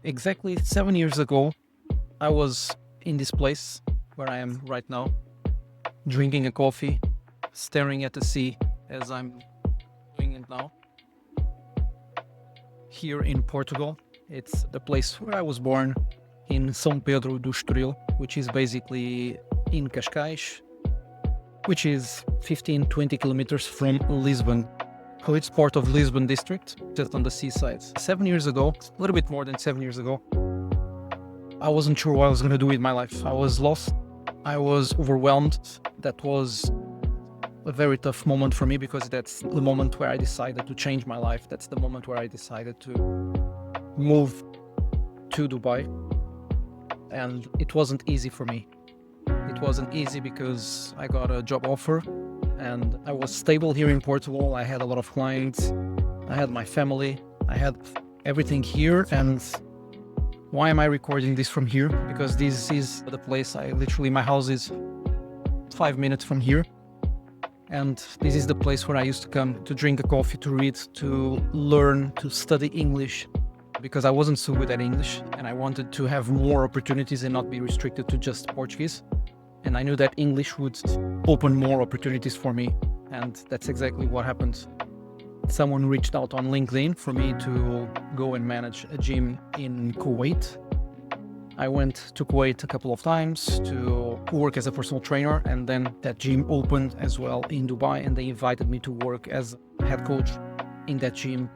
Exactly 7 years ago, I was in this place where I am right now, drinking a coffee, staring at the sea as I'm doing it now. Here in Portugal, it's the place where I was born, in São Pedro do Estoril, which is basically in Cascais, which is 15-20 kilometers from Lisbon. So it's part of Lisbon district, just on the seaside. 7 years ago, a little bit more than 7 years ago, I wasn't sure what I was going to do with my life. I was lost. I was overwhelmed. That was a very tough moment for me because that's the moment where I decided to change my life. That's the moment where I decided to move to Dubai. And it wasn't easy for me. It wasn't easy because I got a job offer and I was stable here in Portugal. I had a lot of clients. I had my family. I had everything here. And why am I recording this from here? Because this is the place my house is 5 minutes from here. And this is the place where I used to come to drink a coffee, to read, to learn, to study English, because I wasn't so good at English and I wanted to have more opportunities and not be restricted to just Portuguese. And I knew that English would open more opportunities for me. And that's exactly what happened. Someone reached out on LinkedIn for me to go and manage a gym in Kuwait. I went to Kuwait a couple of times to work as a personal trainer, and then that gym opened as well in Dubai, and they invited me to work as head coach in that gym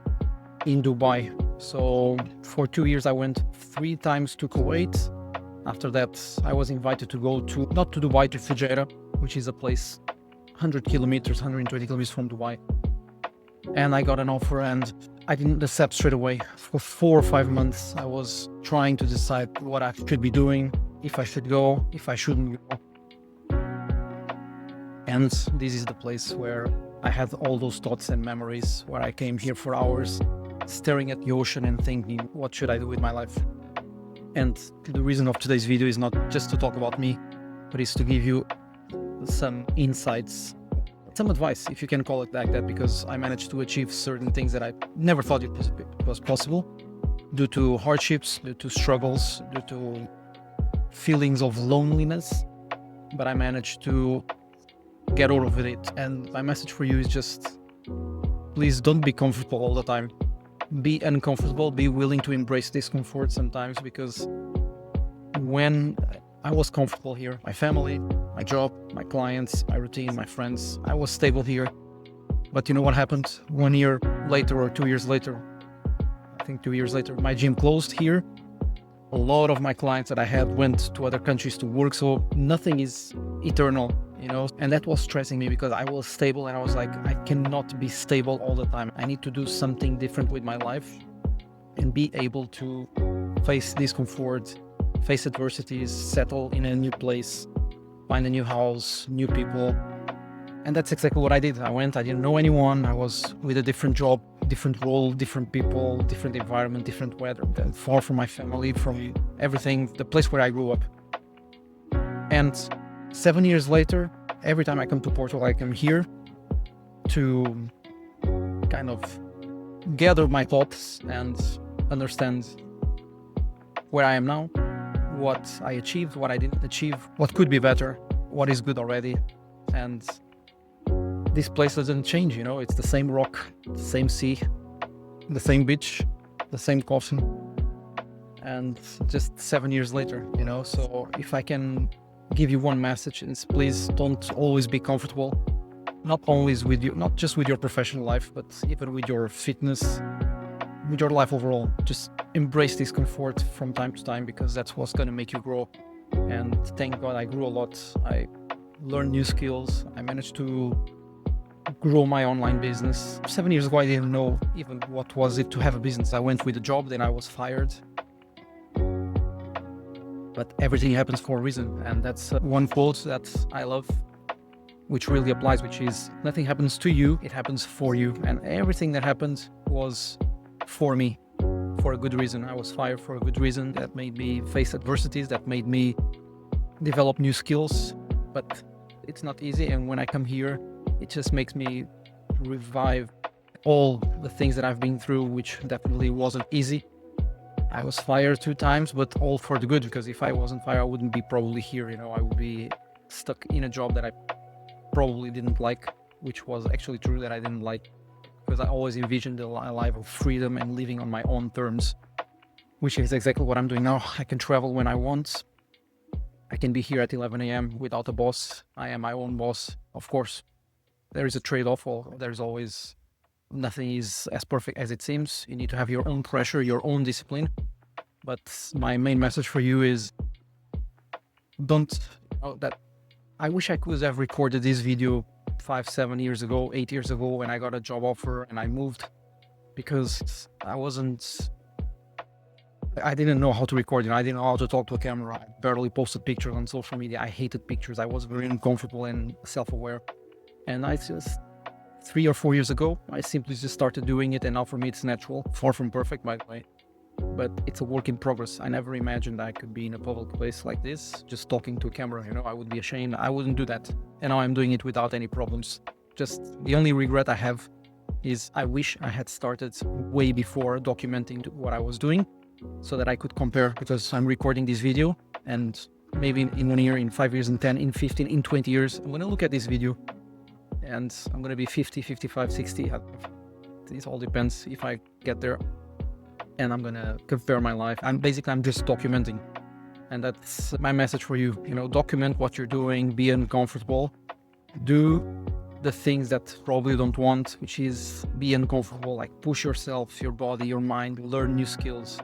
in Dubai. So for 2 years I went 3 times to Kuwait. After that I was invited to go not to Dubai, to Fujairah, which is a place 100 kilometers, 120 kilometers from Dubai. And I got an offer and I didn't accept straight away. For 4 or 5 months, I was trying to decide what I should be doing, if I should go, if I shouldn't go. And this is the place where I had all those thoughts and memories, where I came here for hours, staring at the ocean and thinking, what should I do with my life? And the reason of today's video is not just to talk about me, but it's to give you some insights, some advice, if you can call it like that, because I managed to achieve certain things that I never thought it was possible, due to hardships, due to struggles, due to feelings of loneliness, but I managed to get out of it. And my message for you is just, please don't be comfortable all the time. Be uncomfortable, be willing to embrace discomfort sometimes, because when I was comfortable here, my family, my job, my clients, my routine, my friends, I was stable here. But you know what happened? 1 year later or 2 years later, I think 2 years later, my gym closed here. A lot of my clients that I had went to other countries to work, so nothing is eternal, and that was stressing me because I was stable and I was like, I cannot be stable all the time. I need to do something different with my life and be able to face discomfort, face adversities, settle in a new place, find a new house, new people. And that's exactly what I did. I didn't know anyone. I was with a different job, different role, different people, different environment, different weather, far from my family, from everything, the place where I grew up. And 7 years later, every time I come to Portugal, I come here to kind of gather my thoughts and understand where I am now, what I achieved, what I didn't achieve, what could be better, what is good already. And this place doesn't change, it's the same rock, the same sea, the same beach, the same coffee, and just 7 years later, so if I can give you one message, it's please don't always be comfortable, not just with your professional life, but even with your fitness, with your life overall. Just embrace discomfort from time to time, because that's what's going to make you grow. And thank God I grew a lot. I learned new skills. I managed to grow my online business. 7 years ago, I didn't know even what was it to have a business. I went with a job, then I was fired. But everything happens for a reason. And that's one quote that I love, which really applies, which is, nothing happens to you, it happens for you. And everything that happened was for me, for a good reason. I was fired for a good reason. That made me face adversities, that made me develop new skills. But it's not easy. And when I come here, it just makes me revive all the things that I've been through, which definitely wasn't easy. I was fired 2 times, but all for the good, because if I wasn't fired, I wouldn't be probably here. I would be stuck in a job that I probably didn't like, which was actually true that I didn't like, because I always envisioned a life of freedom and living on my own terms, which is exactly what I'm doing now. I can travel when I want. I can be here at 11 a.m. without a boss. I am my own boss. Of course, there is a trade-off, or there's always, nothing is as perfect as it seems. You need to have your own pressure, your own discipline. But my main message for you is, don't, that I wish I could have recorded this video 5, 7 years ago, 8 years ago, when I got a job offer and I moved, because I didn't know how to record. I didn't know how to talk to a camera. I barely posted pictures on social media. I hated pictures. I was very uncomfortable and self-aware. And I just, 3 or 4 years ago, I simply just started doing it. And now for me, it's natural. Far from perfect, by the way. But it's a work in progress. I never imagined I could be in a public place like this, just talking to a camera. I would be ashamed. I wouldn't do that. And now I'm doing it without any problems. Just the only regret I have is I wish I had started way before documenting what I was doing, so that I could compare, because I'm recording this video, and maybe in 1 year, in 5 years, in 10, in 15, in 20 years, I'm going to look at this video and I'm going to be 50, 55, 60. It all depends if I get there. And I'm going to compare my life. I'm just documenting. And that's my message for you. Document what you're doing, be uncomfortable, do the things that probably don't want, which is be uncomfortable, like push yourself, your body, your mind, learn new skills,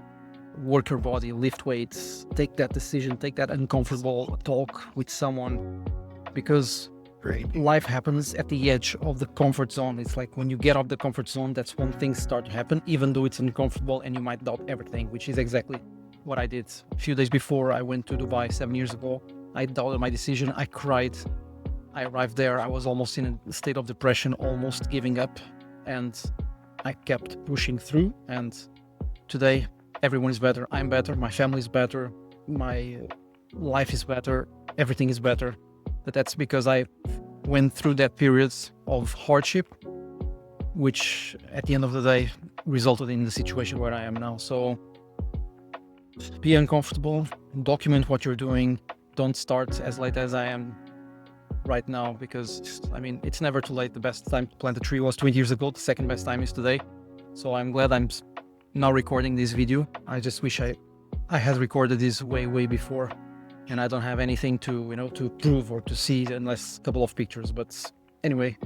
work your body, lift weights, take that decision, take that uncomfortable talk with someone, because life happens at the edge of the comfort zone. It's like when you get off the comfort zone, that's when things start to happen, even though it's uncomfortable and you might doubt everything, which is exactly what I did. A few days before I went to Dubai 7 years ago, I doubted my decision. I cried. I arrived there. I was almost in a state of depression, almost giving up, and I kept pushing through. And today, everyone is better. I'm better. My family is better. My life is better. Everything is better. But that's because I went through that period of hardship, which at the end of the day resulted in the situation where I am now. So be uncomfortable, document what you're doing. Don't start as late as I am right now, because it's never too late. The best time to plant a tree was 20 years ago. The second best time is today. So I'm glad I'm now recording this video. I just wish I had recorded this way before, and I don't have anything to prove or to see, unless a couple of pictures. But anyway,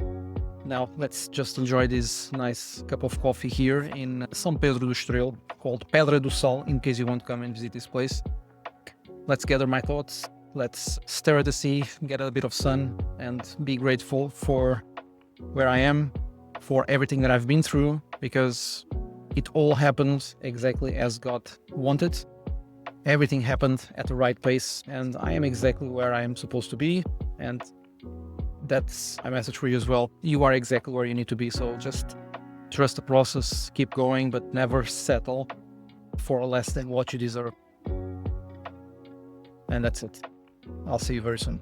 now let's just enjoy this nice cup of coffee here in São Pedro do Estoril, called Pedra do Sal, in case you want to come and visit this place. Let's gather my thoughts. Let's stare at the sea, get a bit of sun, and be grateful for where I am, for everything that I've been through, because it all happened exactly as God wanted. Everything happened at the right pace, and I am exactly where I am supposed to be. And that's my message for you as well. You are exactly where you need to be. So just trust the process, keep going, but never settle for less than what you deserve. And that's it. I'll see you very soon.